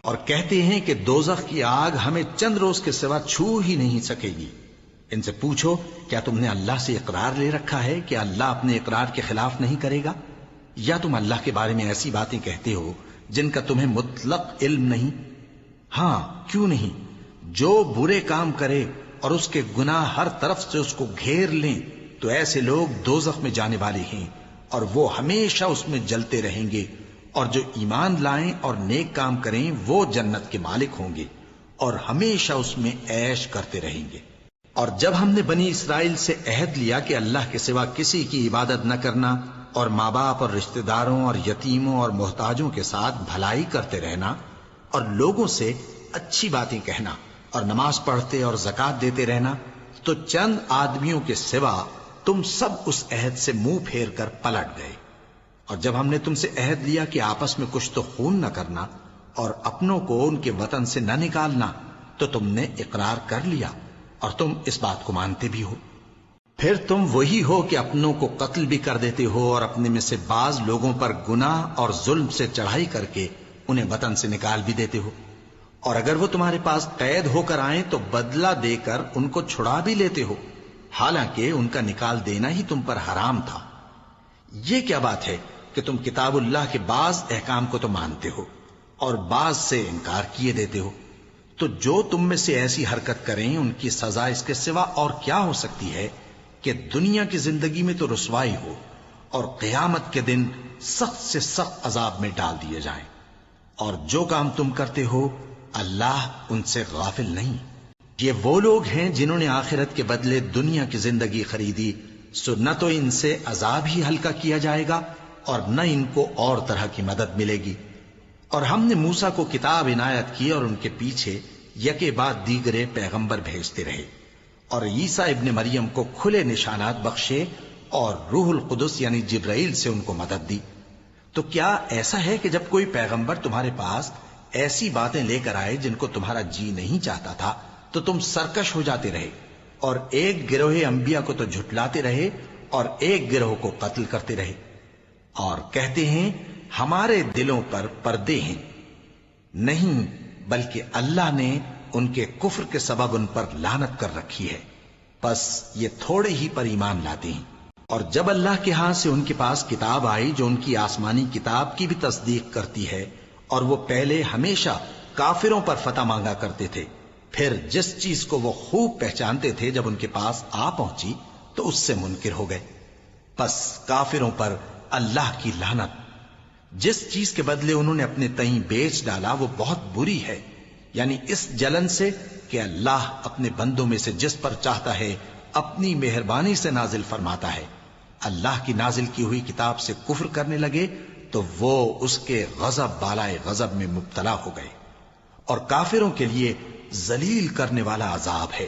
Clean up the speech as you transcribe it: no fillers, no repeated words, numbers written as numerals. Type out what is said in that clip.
اور کہتے ہیں کہ دوزخ کی آگ ہمیں چند روز کے سوا چھو ہی نہیں سکے گی۔ ان سے پوچھو کیا تم نے اللہ سے اقرار لے رکھا ہے کہ اللہ اپنے اقرار کے خلاف نہیں کرے گا، یا تم اللہ کے بارے میں ایسی باتیں کہتے ہو جن کا تمہیں مطلق علم نہیں؟ ہاں کیوں نہیں، جو برے کام کرے اور اس کے گناہ ہر طرف سے اس کو گھیر لیں تو ایسے لوگ دوزخ میں جانے والے ہیں اور وہ ہمیشہ اس میں جلتے رہیں گے، اور جو ایمان لائیں اور نیک کام کریں وہ جنت کے مالک ہوں گے اور ہمیشہ اس میں عیش کرتے رہیں گے۔ اور جب ہم نے بنی اسرائیل سے عہد لیا کہ اللہ کے سوا کسی کی عبادت نہ کرنا اور ماں باپ اور رشتہ داروں اور یتیموں اور محتاجوں کے ساتھ بھلائی کرتے رہنا اور لوگوں سے اچھی باتیں کہنا اور نماز پڑھتے اور زکوٰۃ دیتے رہنا، تو چند آدمیوں کے سوا تم سب اس عہد سے منہ پھیر کر پلٹ گئے۔ اور جب ہم نے تم سے عہد لیا کہ آپس میں کچھ تو خون نہ کرنا اور اپنوں کو ان کے وطن سے نہ نکالنا، تو تم نے اقرار کر لیا اور تم اس بات کو مانتے بھی ہو۔ پھر تم وہی ہو کہ اپنوں کو قتل بھی کر دیتے ہو اور اپنے میں سے بعض لوگوں پر گناہ اور ظلم سے چڑھائی کر کے انہیں وطن سے نکال بھی دیتے ہو، اور اگر وہ تمہارے پاس قید ہو کر آئیں تو بدلہ دے کر ان کو چھڑا بھی لیتے ہو، حالانکہ ان کا نکال دینا ہی تم پر حرام تھا۔ یہ کیا بات ہے کہ تم کتاب اللہ کے بعض احکام کو تو مانتے ہو اور بعض سے انکار کیے دیتے ہو؟ تو جو تم میں سے ایسی حرکت کریں ان کی سزا اس کے سوا اور کیا ہو سکتی ہے کہ دنیا کی زندگی میں تو رسوائی ہو اور قیامت کے دن سخت سے سخت عذاب میں ڈال دیے جائیں۔ اور جو کام تم کرتے ہو اللہ ان سے غافل نہیں۔ یہ وہ لوگ ہیں جنہوں نے آخرت کے بدلے دنیا کی زندگی خریدی، سو نہ تو ان سے عذاب ہی ہلکا کیا جائے گا اور نہ ان کو اور طرح کی مدد ملے گی۔ اور ہم نے موسیٰ کو کتاب عنایت کی اور ان کے پیچھے یکے بعد دیگرے پیغمبر بھیجتے رہے، اور عیسیٰ ابن مریم کو کھلے نشانات بخشے اور روح القدس یعنی جبرائیل سے ان کو مدد دی۔ تو کیا ایسا ہے کہ جب کوئی پیغمبر تمہارے پاس ایسی باتیں لے کر آئے جن کو تمہارا جی نہیں چاہتا تھا تو تم سرکش ہو جاتے رہے اور ایک گروہ انبیاء کو تو جھٹلاتے رہے اور ایک گروہ کو قتل کرتے رہے؟ اور کہتے ہیں ہمارے دلوں پر پردے ہیں، نہیں بلکہ اللہ نے ان کے کفر کے سبب ان پر لعنت کر رکھی ہے، پس یہ تھوڑے ہی پر ایمان لاتے ہیں۔ اور جب اللہ کے ہاں سے ان کے پاس کتاب آئی جو ان کی آسمانی کتاب کی بھی تصدیق کرتی ہے، اور وہ پہلے ہمیشہ کافروں پر فتح مانگا کرتے تھے، پھر جس چیز کو وہ خوب پہچانتے تھے جب ان کے پاس آ پہنچی تو اس سے منکر ہو گئے، پس کافروں پر اللہ کی لعنت۔ جس چیز کے بدلے انہوں نے اپنے تئیں بیچ ڈالا وہ بہت بری ہے، یعنی اس جلن سے کہ اللہ اپنے بندوں میں سے جس پر چاہتا ہے اپنی مہربانی سے نازل فرماتا ہے۔ اللہ کی نازل کی ہوئی کتاب سے کفر کرنے لگے تو وہ اس کے غضب بالائے غضب میں مبتلا ہو گئے، اور کافروں کے لیے ذلیل کرنے والا عذاب ہے۔